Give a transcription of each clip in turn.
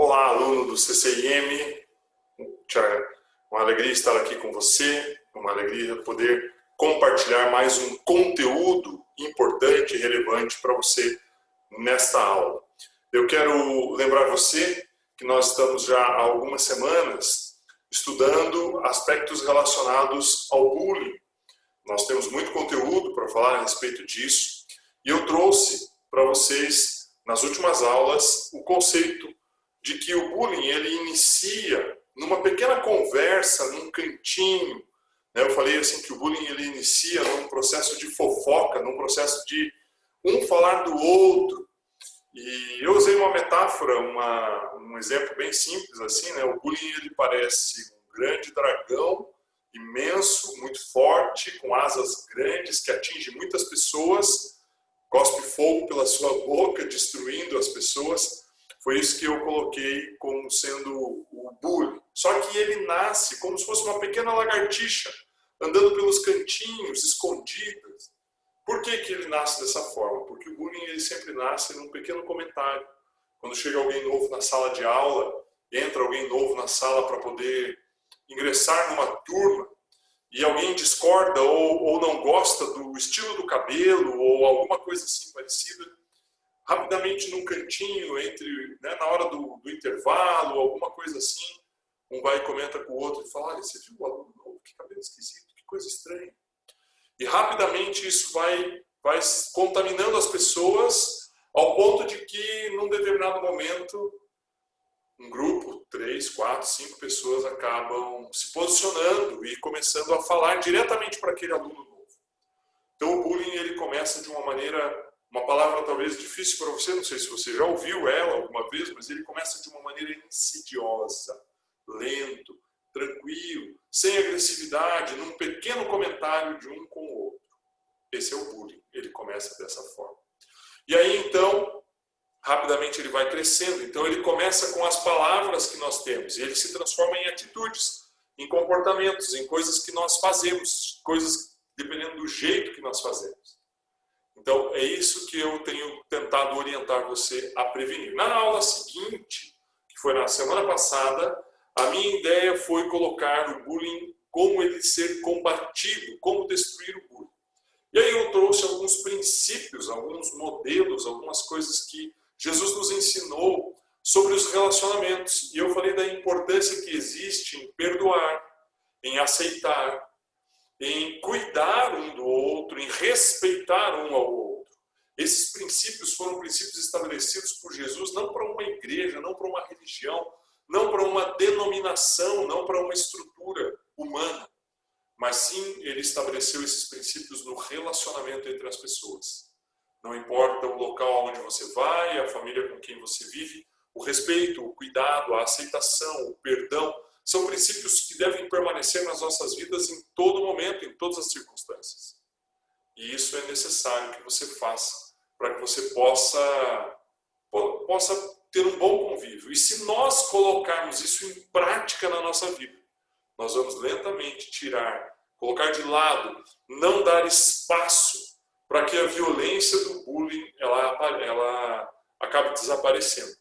Olá, aluno do CCIM, uma alegria estar aqui com você, uma alegria poder compartilhar mais um conteúdo importante e relevante para você nesta aula. Eu quero lembrar você que nós estamos já há algumas semanas estudando aspectos relacionados ao bullying. Nós temos muito conteúdo para falar a respeito disso e eu trouxe para vocês nas últimas aulas o conceito de que o bullying ele inicia numa pequena conversa, num cantinho. Eu falei assim que o bullying ele inicia num processo de fofoca, num processo de um falar do outro. E eu usei uma metáfora, um exemplo bem simples assim, né? O bullying ele parece um grande dragão imenso, muito forte, com asas grandes que atinge muitas pessoas, cospe fogo pela sua boca, destruindo as pessoas. Foi isso que eu coloquei como sendo o bullying. Só que ele nasce como se fosse uma pequena lagartixa, andando pelos cantinhos, escondidas. Por que ele nasce dessa forma? Porque o bullying ele sempre nasce num pequeno comentário. Quando chega alguém novo na sala de aula, entra alguém novo na sala para poder ingressar numa turma, e alguém discorda ou não gosta do estilo do cabelo ou alguma coisa assim parecida, rapidamente num cantinho, na hora do intervalo, alguma coisa assim, um vai e comenta com o outro e fala: olha, você viu o aluno novo? Que cabelo esquisito, que coisa estranha. E rapidamente isso vai contaminando as pessoas ao ponto de que, num determinado momento, um grupo, 3, 4, 5 pessoas acabam se posicionando e começando a falar diretamente para aquele aluno novo. Então o bullying ele começa de uma maneira, uma palavra talvez difícil para você, não sei se você já ouviu ela alguma vez, mas ele começa de uma maneira insidiosa, lento, tranquilo, sem agressividade, num pequeno comentário de um com o outro. Esse é o bullying, ele começa dessa forma. E aí então, rapidamente ele vai crescendo, então ele começa com as palavras que nós temos, e ele se transforma em atitudes, em comportamentos, em coisas que nós fazemos, coisas dependendo do jeito que nós fazemos. Então é isso que eu tenho tentado orientar você a prevenir. Na aula seguinte, que foi na semana passada, a minha ideia foi colocar o bullying, como ele ser combatido, como destruir o bullying. E aí eu trouxe alguns princípios, alguns modelos, algumas coisas que Jesus nos ensinou sobre os relacionamentos. E eu falei da importância que existe em perdoar, em aceitar, em cuidar um do outro, em respeitar um ao outro. Esses princípios foram princípios estabelecidos por Jesus não para uma igreja, não para uma religião, não para uma denominação, não para uma estrutura humana, mas sim ele estabeleceu esses princípios no relacionamento entre as pessoas. Não importa o local onde você vai, a família com quem você vive, o respeito, o cuidado, a aceitação, o perdão, são princípios que devem permanecer nas nossas vidas em todo momento, em todas as circunstâncias. E isso é necessário que você faça para que você possa ter um bom convívio. E se nós colocarmos isso em prática na nossa vida, nós vamos lentamente colocar de lado, não dar espaço para que a violência do bullying ela acabe desaparecendo.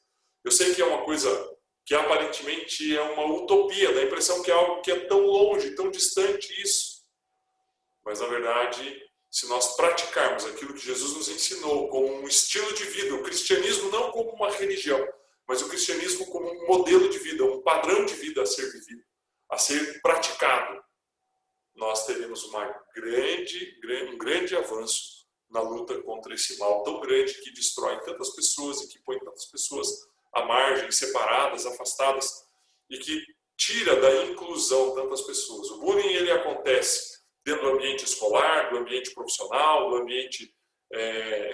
Eu sei que é uma coisa que aparentemente é uma utopia, dá a impressão que é algo que é tão longe, tão distante isso. Mas na verdade, se nós praticarmos aquilo que Jesus nos ensinou como um estilo de vida, o cristianismo não como uma religião, mas o cristianismo como um modelo de vida, um padrão de vida a ser vivido, a ser praticado, nós teremos um grande avanço na luta contra esse mal tão grande que destrói tantas pessoas e que põe tantas pessoas à margem, separadas, afastadas, e que tira da inclusão tantas pessoas. O bullying ele acontece dentro do ambiente escolar, do ambiente profissional, do ambiente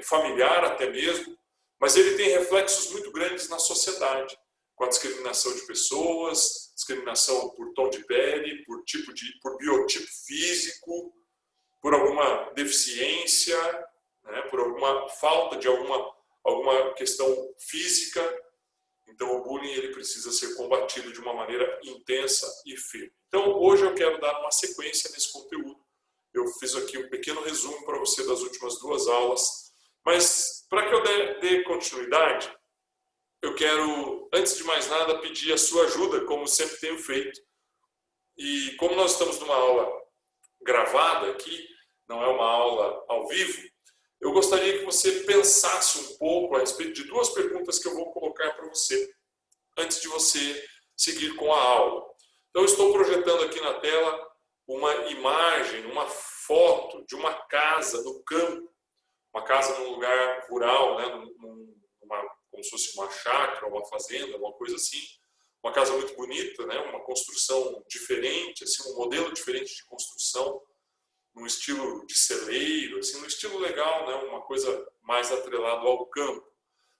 familiar até mesmo, mas ele tem reflexos muito grandes na sociedade, com a discriminação de pessoas, discriminação por tom de pele, por biotipo físico, por alguma deficiência, né, por alguma falta de alguma questão física. Então o bullying ele precisa ser combatido de uma maneira intensa e firme. Então hoje eu quero dar uma sequência nesse conteúdo. Eu fiz aqui um pequeno resumo para você das últimas 2 aulas, mas para que eu dê continuidade, eu quero, antes de mais nada, pedir a sua ajuda, como sempre tenho feito. E como nós estamos numa aula gravada aqui, não é uma aula ao vivo, eu gostaria que você pensasse um pouco a respeito de duas perguntas que eu vou colocar para você, antes de você seguir com a aula. Então, eu estou projetando aqui na tela uma imagem, uma foto de uma casa no campo, uma casa num lugar rural, né, como se fosse uma chácara, uma fazenda, uma coisa assim. Uma casa muito bonita, né, uma construção diferente, assim, um modelo diferente de construção, num estilo de celeiro, assim, um estilo legal, né, uma coisa mais atrelada ao campo.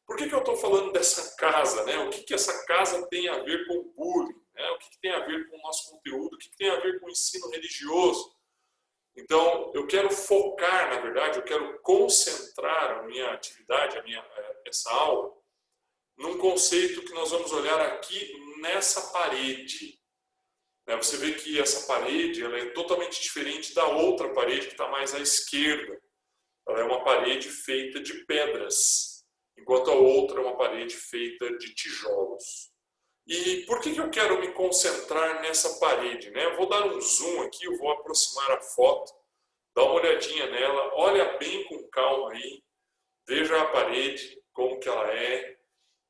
Por que eu estou falando dessa casa? Né? O que essa casa tem a ver com o bullying? Né? O que tem a ver com o nosso conteúdo? O que tem a ver com o ensino religioso? Então, eu quero focar, na verdade, eu quero concentrar a minha atividade, essa aula, num conceito que nós vamos olhar aqui nessa parede. Você vê que essa parede ela é totalmente diferente da outra parede que está mais à esquerda. Ela é uma parede feita de pedras, enquanto a outra é uma parede feita de tijolos. E por que eu quero me concentrar nessa parede? Eu vou dar um zoom aqui, eu vou aproximar a foto, dá uma olhadinha nela, olha bem com calma aí, veja a parede, como que ela é,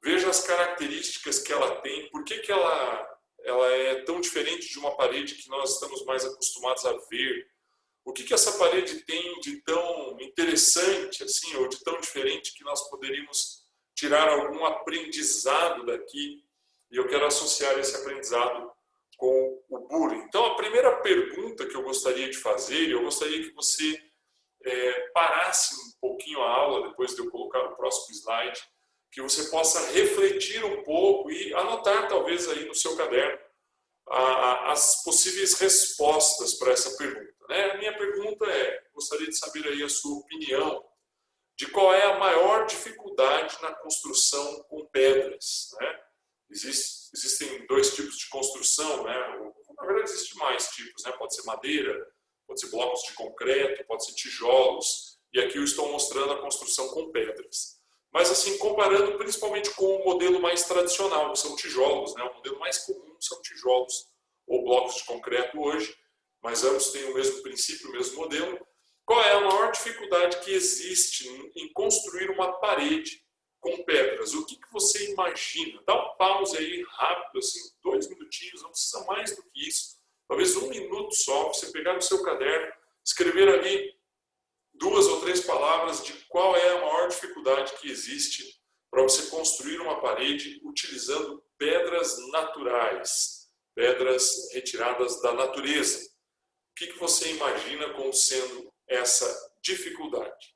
veja as características que ela tem, por que ela é tão diferente de uma parede que nós estamos mais acostumados a ver. O que essa parede tem de tão interessante, assim, ou de tão diferente que nós poderíamos tirar algum aprendizado daqui? E eu quero associar esse aprendizado com o bullying. Então, a primeira pergunta que eu gostaria de fazer, eu gostaria que você parasse um pouquinho a aula, depois de eu colocar o próximo slide, que você possa refletir um pouco e anotar, talvez, aí no seu caderno, as possíveis respostas para essa pergunta. A minha pergunta gostaria de saber aí a sua opinião de qual é a maior dificuldade na construção com pedras. Existem dois tipos de construção, na verdade existem mais tipos, pode ser madeira, pode ser blocos de concreto, pode ser tijolos, e aqui eu estou mostrando a construção com pedras. Mas assim, comparando principalmente com o modelo mais tradicional, que são tijolos, o modelo mais comum são tijolos ou blocos de concreto hoje, mas ambos têm o mesmo princípio, o mesmo modelo. Qual é a maior dificuldade que existe em construir uma parede com pedras? O que você imagina? Dá um pause aí rápido, assim, 2 minutinhos, não precisa mais do que isso. Talvez 1 minuto só, você pegar no seu caderno, escrever ali 2 ou 3 palavras de qual é a maior dificuldade que existe para você construir uma parede utilizando pedras naturais, pedras retiradas da natureza. O que você imagina como sendo essa dificuldade?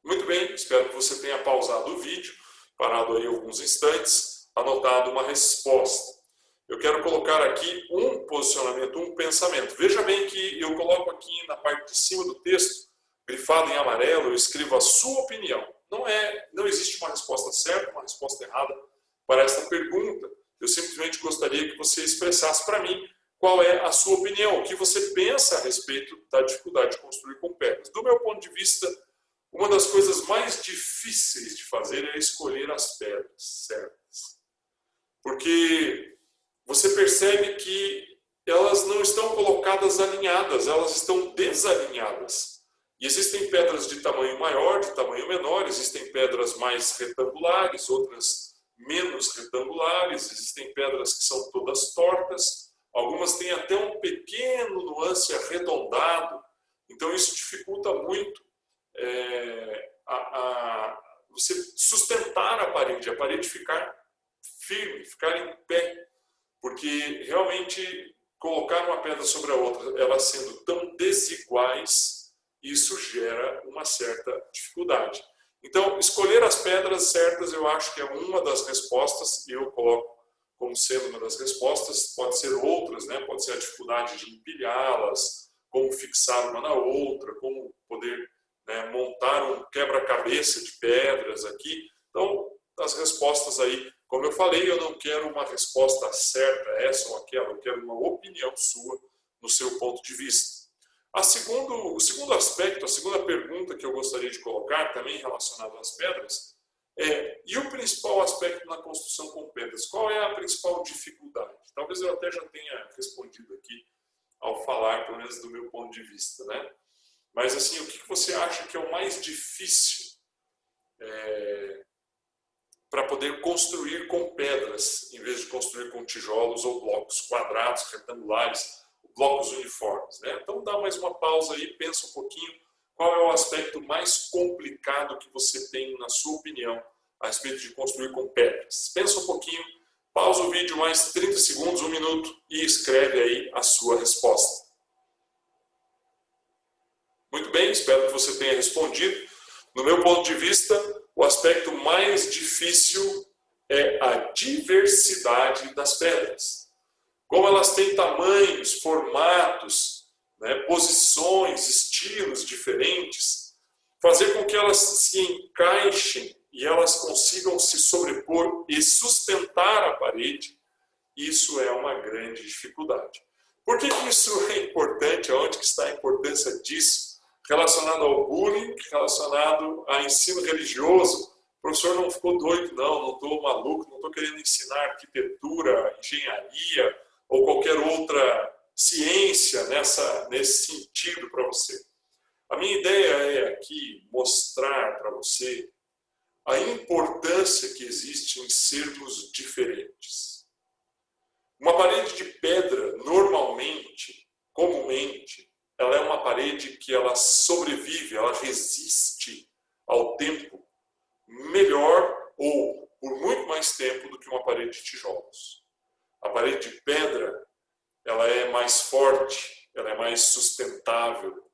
Muito bem, espero que você tenha pausado o vídeo, parado aí alguns instantes, anotado uma resposta. Eu quero colocar aqui um posicionamento, um pensamento. Veja bem que eu coloco aqui na parte de cima do texto, grifado em amarelo, eu escrevo a sua opinião. Não existe uma resposta certa, uma resposta errada para esta pergunta. Eu simplesmente gostaria que você expressasse para mim qual é a sua opinião, o que você pensa a respeito da dificuldade de construir com pedras. Do meu ponto de vista, uma das coisas mais difíceis de fazer é escolher as pedras certas. Porque você percebe que elas não estão colocadas alinhadas, elas estão desalinhadas. E existem pedras de tamanho maior, de tamanho menor, existem pedras mais retangulares, outras menos retangulares, existem pedras que são todas tortas, algumas têm até um pequeno nuance arredondado, então isso dificulta muito você sustentar a parede ficar firme, ficar em pé. Porque realmente colocar uma pedra sobre a outra, elas sendo tão desiguais, isso gera uma certa dificuldade. Então, escolher as pedras certas eu acho que é uma das respostas, e eu coloco como sendo uma das respostas, pode ser outras, pode ser a dificuldade de empilhá-las, como fixar uma na outra, como poder montar um quebra-cabeça de pedras aqui. Então, as respostas aí, como eu falei, eu não quero uma resposta certa, essa ou aquela, eu quero uma opinião sua no seu ponto de vista. O segundo aspecto, a segunda pergunta que eu gostaria de colocar, também relacionada às pedras, e principal aspecto na construção com pedras? Qual é a principal dificuldade? Talvez eu até já tenha respondido aqui ao falar, pelo menos do meu ponto de vista, né? Mas assim, o que você acha que é o mais difícil para poder construir com pedras, em vez de construir com tijolos ou blocos quadrados, retangulares, blocos uniformes, né? Então dá mais uma pausa aí, pensa um pouquinho, qual é o aspecto mais complicado que você tem, na sua opinião, a respeito de construir com pedras? Pensa um pouquinho, pausa o vídeo mais 30 segundos, 1 minuto e escreve aí a sua resposta. Muito bem, espero que você tenha respondido. No meu ponto de vista, o aspecto mais difícil é a diversidade das pedras. Como elas têm tamanhos, formatos, né, posições, estilos diferentes, fazer com que elas se encaixem e elas consigam se sobrepor e sustentar a parede, isso é uma grande dificuldade. Por que isso é importante? Onde que está a importância disso? Relacionado ao bullying, relacionado a ensino religioso. O professor não ficou doido, não estou maluco, não estou querendo ensinar arquitetura, engenharia ou qualquer outra ciência nesse sentido para você. A minha ideia é aqui mostrar para você a importância que existe em sermos diferentes. Uma parede de pedra, normalmente, comumente, ela é uma parede que ela sobrevive, ela resiste ao tempo melhor ou por muito mais tempo do que uma parede de tijolos. A parede de pedra, ela é mais forte, ela é mais sustentável.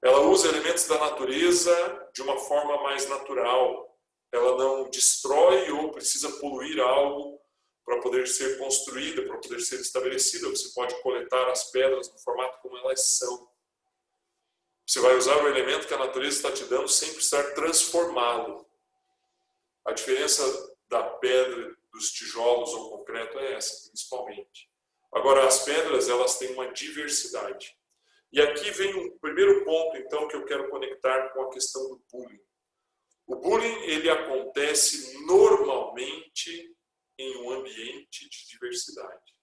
Ela usa elementos da natureza de uma forma mais natural. Ela não destrói ou precisa poluir algo para poder ser construída, para poder ser estabelecida. Você pode coletar as pedras no formato como elas são. Você vai usar o elemento que a natureza está te dando sem precisar transformá-lo. A diferença da pedra, dos tijolos ou concreto é essa, principalmente. Agora, as pedras, elas têm uma diversidade. E aqui vem um primeiro ponto, então, que eu quero conectar com a questão do bullying. O bullying, ele acontece normalmente em um ambiente de diversidade.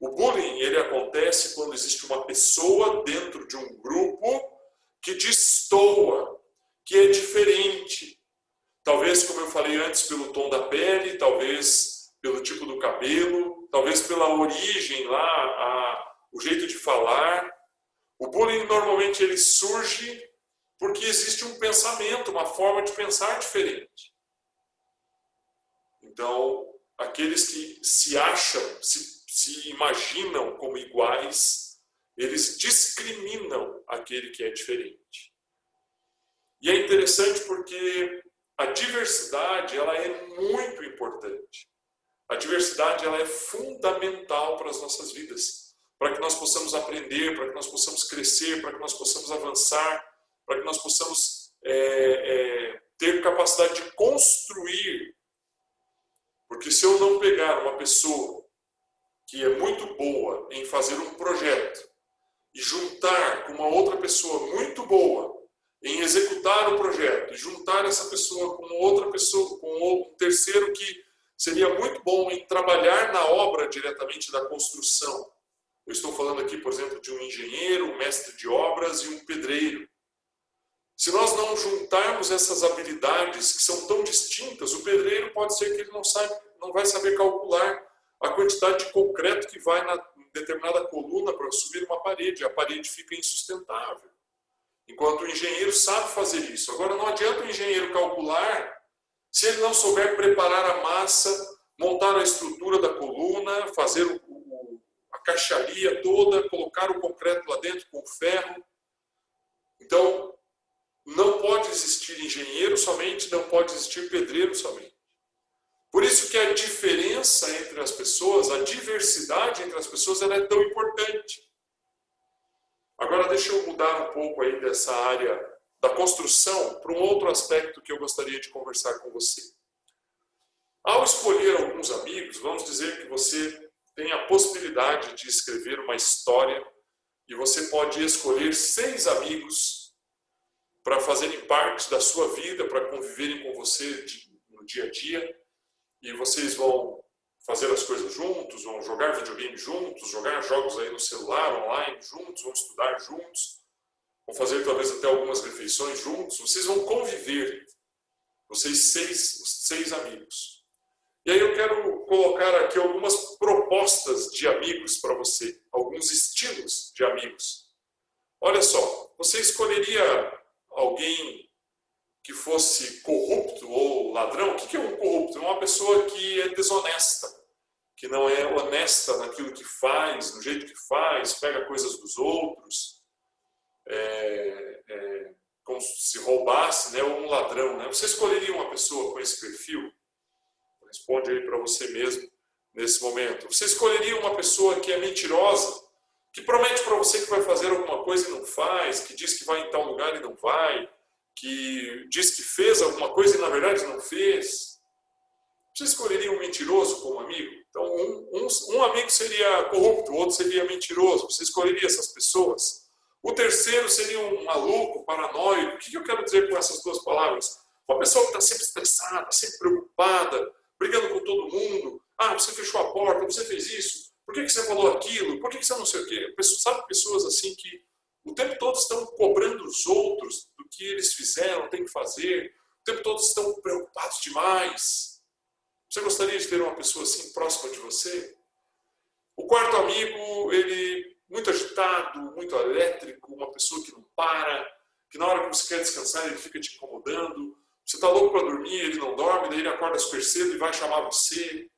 O bullying, ele acontece quando existe uma pessoa dentro de um grupo que destoa, que é diferente. Talvez, como eu falei antes, pelo tom da pele, talvez pelo tipo do cabelo, talvez pela origem lá, o jeito de falar. O bullying, normalmente, ele surge porque existe um pensamento, uma forma de pensar diferente. Então, aqueles que se acham, se imaginam como iguais, eles discriminam aquele que é diferente. E é interessante porque a diversidade, ela é muito importante. A diversidade, ela é fundamental para as nossas vidas, para que nós possamos aprender, para que nós possamos crescer, para que nós possamos avançar, para que nós possamos ter capacidade de construir. Porque se eu não pegar uma pessoa que é muito boa em fazer um projeto e juntar com uma outra pessoa muito boa em executar o projeto, e juntar essa pessoa com outra pessoa, com um terceiro que seria muito bom em trabalhar na obra diretamente da construção. Eu estou falando aqui, por exemplo, de um engenheiro, um mestre de obras e um pedreiro. Se nós não juntarmos essas habilidades que são tão distintas, o pedreiro pode ser que ele não vai saber calcular a quantidade de concreto que vai na determinada coluna para subir uma parede. A parede fica insustentável. Enquanto o engenheiro sabe fazer isso. Agora, não adianta o engenheiro calcular se ele não souber preparar a massa, montar a estrutura da coluna, fazer a caixaria toda, colocar o concreto lá dentro com o ferro. Então, não pode existir engenheiro somente, não pode existir pedreiro somente. Por isso que a diferença entre as pessoas, a diversidade entre as pessoas, ela é tão importante. Agora deixa eu mudar um pouco aí dessa área da construção para um outro aspecto que eu gostaria de conversar com você. Ao escolher alguns amigos, vamos dizer que você tem a possibilidade de escrever uma história e você pode escolher 6 amigos para fazerem parte da sua vida, para conviverem com você no dia a dia, e vocês vão fazer as coisas juntos, vão jogar videogame juntos, jogar jogos aí no celular, online juntos, vão estudar juntos, vão fazer talvez até algumas refeições juntos, vocês vão conviver, vocês seis amigos. E aí eu quero colocar aqui algumas propostas de amigos para você, alguns estilos de amigos. Olha só, você escolheria alguém que fosse corrupto ou ladrão? O que é um corrupto? É uma pessoa que é desonesta, que não é honesta naquilo que faz, no jeito que faz, pega coisas dos outros, como se roubasse, né, ou um ladrão. Né? Você escolheria uma pessoa com esse perfil? Responde aí para você mesmo nesse momento. Você escolheria uma pessoa que é mentirosa, que promete para você que vai fazer alguma coisa e não faz, que diz que vai em tal lugar e não vai, que diz que fez alguma coisa e na verdade não fez? Você escolheria um mentiroso como amigo? Então, um amigo seria corrupto, o outro seria mentiroso. Você escolheria essas pessoas? O terceiro seria um maluco, paranoico. O que eu quero dizer com essas duas palavras? Uma pessoa que está sempre estressada, sempre preocupada, brigando com todo mundo. Ah, você fechou a porta, você fez isso. Por que você falou aquilo? Por que você não sei o quê? Sabe, pessoas assim que o tempo todo estão cobrando os outros do que eles fizeram, tem que fazer. O tempo todo estão preocupados demais. Você gostaria de ter uma pessoa assim próxima de você? O quarto amigo, ele muito agitado, muito elétrico, uma pessoa que não para, que na hora que você quer descansar ele fica te incomodando. Você está louco para dormir, ele não dorme, daí ele acorda super cedo e vai chamar você.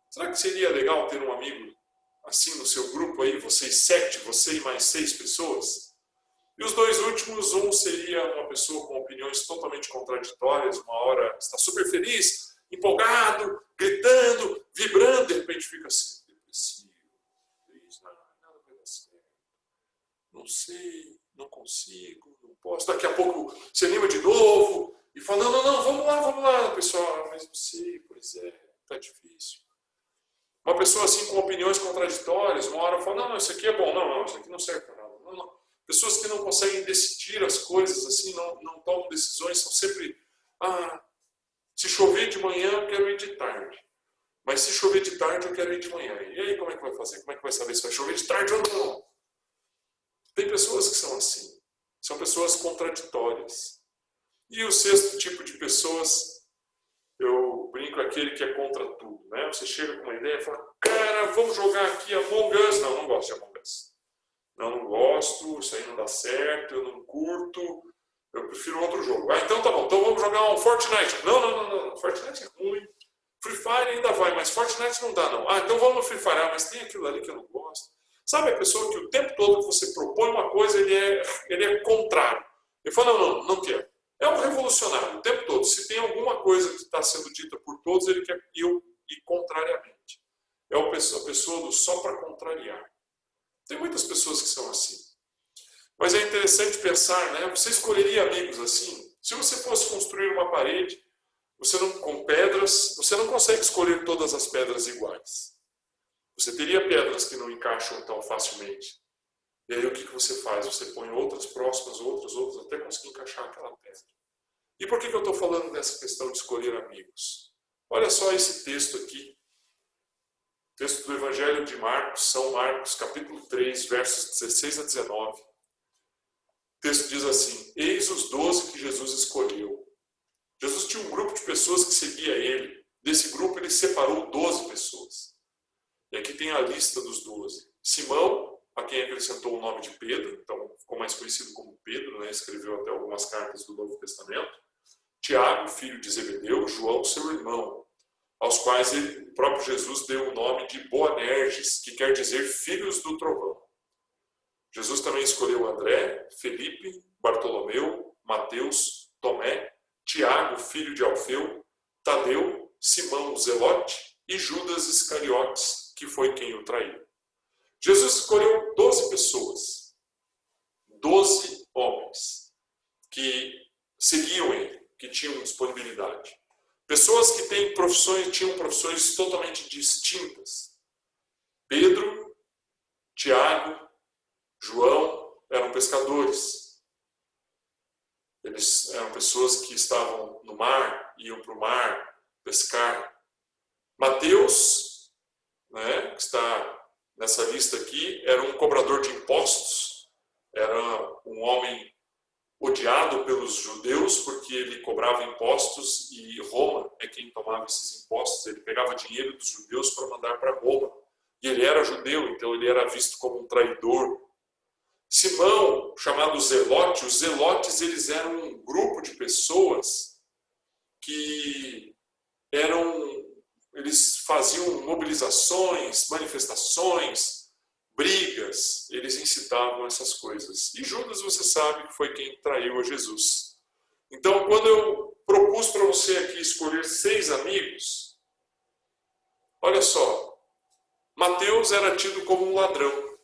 Será que seria legal ter um amigo assim no seu grupo aí, vocês 7, você e mais 6 pessoas? E os dois últimos, um seria uma pessoa com opiniões totalmente contraditórias, uma hora está super feliz, empolgado, gritando, vibrando, de repente fica assim, depressivo, feliz, nada vai dar certo, não sei, não consigo, não posso, daqui a pouco se anima de novo e fala, não, vamos lá, pessoal, mas não sei, pois é, tá difícil. Uma pessoa assim com opiniões contraditórias, uma hora fala, não, isso aqui é bom, não, isso aqui não serve para nada, não. Pessoas que não conseguem decidir as coisas, assim, não tomam decisões, são sempre, se chover de manhã eu quero ir de tarde, mas se chover de tarde eu quero ir de manhã. E aí como é que vai fazer? Como é que vai saber se vai chover de tarde ou não? Tem pessoas que são assim, são pessoas contraditórias. E o sexto tipo de pessoas, eu brinco, aquele que é contra tudo, né? Você chega com uma ideia e fala, cara, vamos jogar aqui Among Us. Não gosto de Among Us. Não gosto, isso aí não dá certo, eu não curto, eu prefiro outro jogo. Então tá bom, então vamos jogar um Fortnite. Não, Fortnite é ruim. Free Fire ainda vai, mas Fortnite não dá não. Então vamos no Free Fire, mas tem aquilo ali que eu não gosto. Sabe a pessoa que o tempo todo que você propõe uma coisa, ele é contrário. Ele fala, não quero. É um revolucionário o tempo todo. Se tem alguma coisa que está sendo dita por todos, ele quer ir contrariamente. É a pessoa do só para contrariar. Tem muitas pessoas que são assim. Mas é interessante pensar, né? Você escolheria amigos assim? Se você fosse construir uma parede, com pedras, você não consegue escolher todas as pedras iguais. Você teria pedras que não encaixam tão facilmente. E aí o que você faz? Você põe outras próximas, outras, até conseguir encaixar aquela pedra. E por que eu estou falando dessa questão de escolher amigos? Olha só esse texto aqui. Texto do Evangelho de Marcos, São Marcos, capítulo 3, versos 16 a 19. O texto diz assim, eis os 12 que Jesus escolheu. Jesus tinha um grupo de pessoas que seguia ele. Desse grupo ele separou 12 pessoas. E aqui tem a lista dos 12. Simão, a quem acrescentou o nome de Pedro, então ficou mais conhecido como Pedro, né? Escreveu até algumas cartas do Novo Testamento. Tiago, filho de Zebedeu, João, seu irmão, aos quais o próprio Jesus deu o nome de Boanerges, que quer dizer filhos do trovão. Jesus também escolheu André, Felipe, Bartolomeu, Mateus, Tomé, Tiago, filho de Alfeu, Tadeu, Simão, o Zelote e Judas Iscariotes, que foi quem o traiu. Jesus escolheu 12 pessoas, 12 homens, que seguiam ele, que tinham disponibilidade. Pessoas que tinham profissões totalmente distintas. Pedro, Tiago, João eram pescadores. Eles eram pessoas que estavam no mar, iam para o mar, pescar. Mateus, né, que está nessa lista aqui, era um cobrador de impostos, era um homem odiado pelos judeus porque ele cobrava impostos e Roma é quem tomava esses impostos. Ele pegava dinheiro dos judeus para mandar para Roma. E ele era judeu, então ele era visto como um traidor. Simão, chamado Zelote, os zelotes eles eram um grupo de pessoas que eles faziam mobilizações, manifestações, brigas, eles incitavam essas coisas. E Judas, você sabe, que foi quem traiu a Jesus. Então, quando eu propus para você aqui escolher 6 amigos, olha só, Mateus era tido como um ladrão,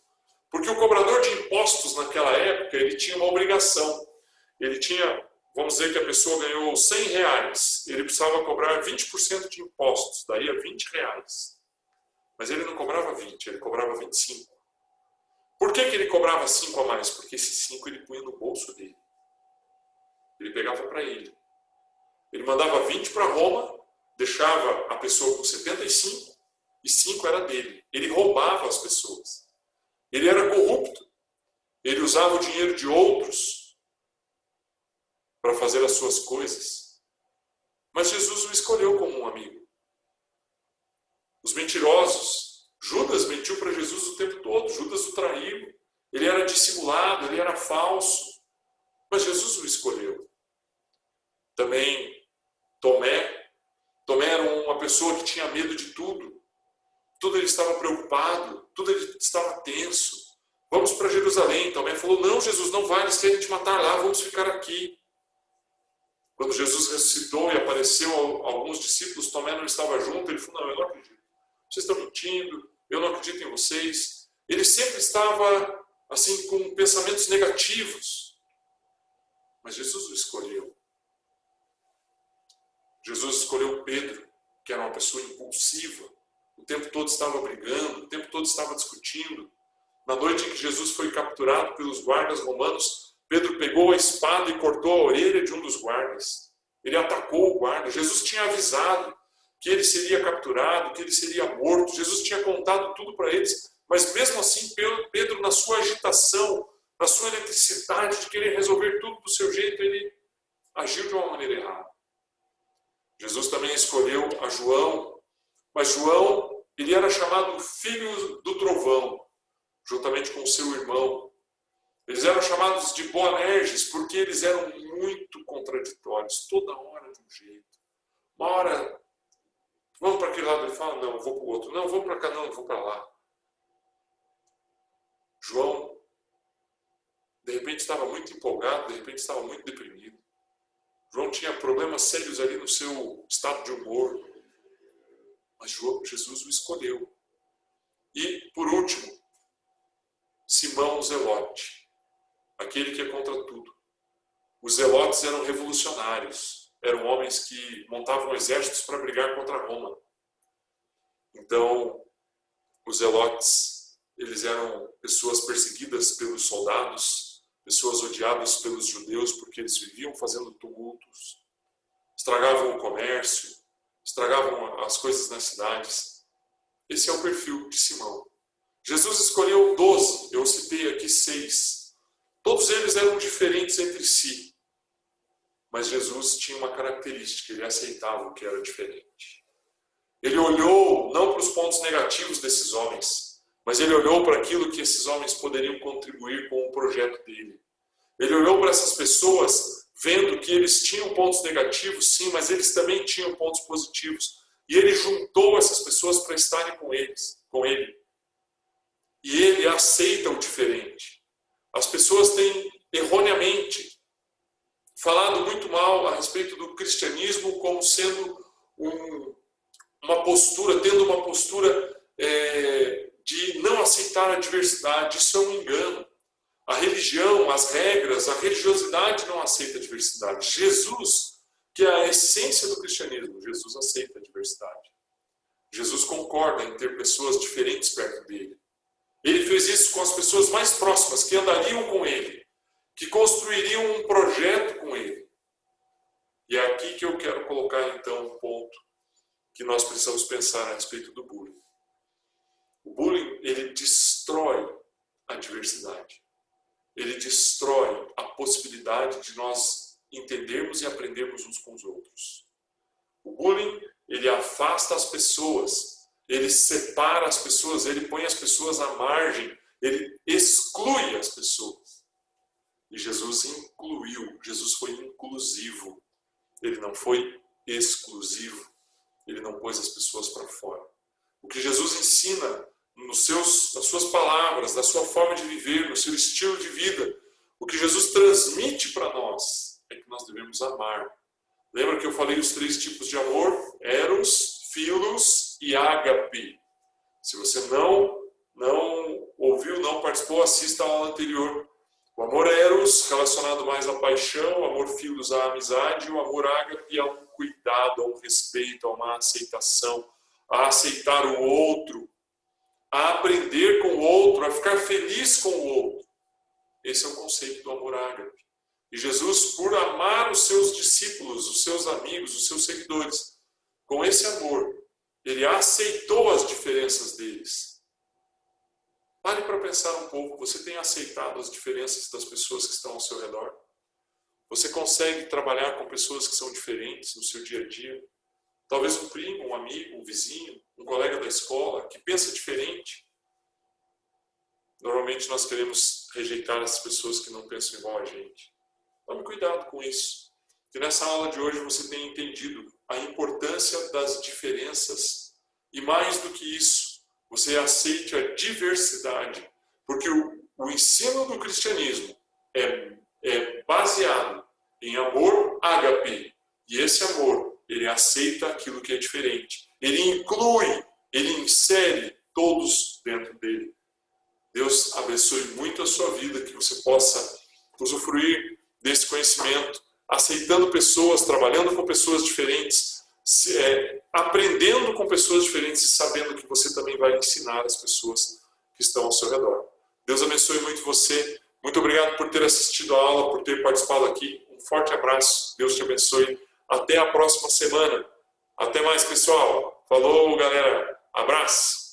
porque o cobrador de impostos naquela época, ele tinha uma obrigação. Ele tinha, vamos dizer que a pessoa ganhou R$100, ele precisava cobrar 20% de impostos, daí a R$20. Mas ele não cobrava 20, ele cobrava 25. Por que ele cobrava 5 a mais? Porque esses 5 ele punha no bolso dele. Ele pegava para ele. Ele mandava 20 para Roma, deixava a pessoa com 75 e 5 era dele. Ele roubava as pessoas. Ele era corrupto. Ele usava o dinheiro de outros para fazer as suas coisas. Mas Jesus o escolheu como um amigo. Os mentirosos, Judas mentiu para Jesus o tempo todo, Judas o traiu, ele era dissimulado, ele era falso, mas Jesus o escolheu. Também Tomé era uma pessoa que tinha medo de tudo ele estava preocupado, tudo ele estava tenso. Vamos para Jerusalém. Tomé falou, não Jesus, não vai, eles querem te matar lá, vamos ficar aqui. Quando Jesus ressuscitou e apareceu a alguns discípulos, Tomé não estava junto, ele falou, não, eu não acredito. Vocês estão mentindo, eu não acredito em vocês. Ele sempre estava assim com pensamentos negativos. Mas Jesus o escolheu. Jesus escolheu Pedro, que era uma pessoa impulsiva. O tempo todo estava brigando, o tempo todo estava discutindo. Na noite em que Jesus foi capturado pelos guardas romanos, Pedro pegou a espada e cortou a orelha de um dos guardas. Ele atacou o guarda. Jesus tinha avisado que ele seria capturado, que ele seria morto. Jesus tinha contado tudo para eles. Mas mesmo assim, Pedro, na sua agitação, na sua eletricidade de querer resolver tudo do seu jeito, ele agiu de uma maneira errada. Jesus também escolheu a João, mas João, ele era chamado filho do trovão, juntamente com seu irmão. Eles eram chamados de Boanerges, porque eles eram muito contraditórios, toda hora de um jeito. Uma hora, vamos para aquele lado, ele fala, não, vou para o outro. Não, vou para cá, não, vou para lá. João, de repente, estava muito empolgado, de repente estava muito deprimido. João tinha problemas sérios ali no seu estado de humor. Mas Jesus o escolheu. E, por último, Simão Zelote, aquele que é contra tudo. Os zelotes eram revolucionários, eram homens que montavam exércitos para brigar contra Roma. Então, os zelotes, eles eram pessoas perseguidas pelos soldados, pessoas odiadas pelos judeus porque eles viviam fazendo tumultos, estragavam o comércio, estragavam as coisas nas cidades. Esse é o perfil de Simão. Jesus escolheu 12, eu citei aqui 6. Todos eles eram diferentes entre si. Mas Jesus tinha uma característica, ele aceitava o que era diferente. Ele olhou não para os pontos negativos desses homens, mas ele olhou para aquilo que esses homens poderiam contribuir com o projeto dele. Ele olhou para essas pessoas vendo que eles tinham pontos negativos, sim, mas eles também tinham pontos positivos. E ele juntou essas pessoas para estarem com ele. E ele aceita o diferente. As pessoas têm erroneamente falado muito mal a respeito do cristianismo como sendo uma postura, tendo uma postura de não aceitar a diversidade. Isso é um engano. A religião, as regras, a religiosidade não aceita a diversidade. Jesus, que é a essência do cristianismo, Jesus aceita a diversidade. Jesus concorda em ter pessoas diferentes perto dele. Ele fez isso com as pessoas mais próximas, que andariam com ele, que construiriam um projeto com ele. E é aqui que eu quero colocar então um ponto. que nós precisamos pensar a respeito do bullying. O bullying, ele destrói a diversidade. Ele destrói a possibilidade de nós entendermos e aprendermos uns com os outros. O bullying, ele afasta as pessoas, ele separa as pessoas, ele põe as pessoas à margem, ele exclui as pessoas. E Jesus incluiu, Jesus foi inclusivo. Ele não foi exclusivo. Ele não pôs as pessoas para fora. O que Jesus ensina nas suas palavras, na sua forma de viver, no seu estilo de vida, o que Jesus transmite para nós é que nós devemos amar. Lembra que eu falei os 3 tipos de amor? Eros, Philos e Ágape. Se você não ouviu, não participou, assista a aula anterior. O amor Eros, relacionado mais à paixão, o amor Philos à amizade, e o amor Ágape a um cuidado, a um respeito, a uma aceitação, a aceitar o outro, a aprender com o outro, a ficar feliz com o outro. Esse é o conceito do amor Ágape. E Jesus, por amar os seus discípulos, os seus amigos, os seus seguidores, com esse amor, ele aceitou as diferenças deles. Pare para pensar um pouco. Você tem aceitado as diferenças das pessoas que estão ao seu redor? Você consegue trabalhar com pessoas que são diferentes no seu dia a dia? Talvez um primo, um amigo, um vizinho, um colega da escola que pensa diferente. Normalmente nós queremos rejeitar as pessoas que não pensam igual a gente. Tome cuidado com isso. Que nessa aula de hoje você tenha entendido a importância das diferenças. E mais do que isso, você aceite a diversidade. Porque o ensino do cristianismo é baseado em amor ágape. E esse amor, ele aceita aquilo que é diferente. Ele inclui, ele insere todos dentro dele. Deus abençoe muito a sua vida, que você possa usufruir desse conhecimento, aceitando pessoas, trabalhando com pessoas diferentes, aprendendo com pessoas diferentes e sabendo que você também vai ensinar as pessoas que estão ao seu redor. Deus abençoe muito você. Muito obrigado por ter assistido a aula, por ter participado aqui. Um forte abraço. Deus te abençoe. Até a próxima semana. Até mais, pessoal. Falou, galera. Abraço.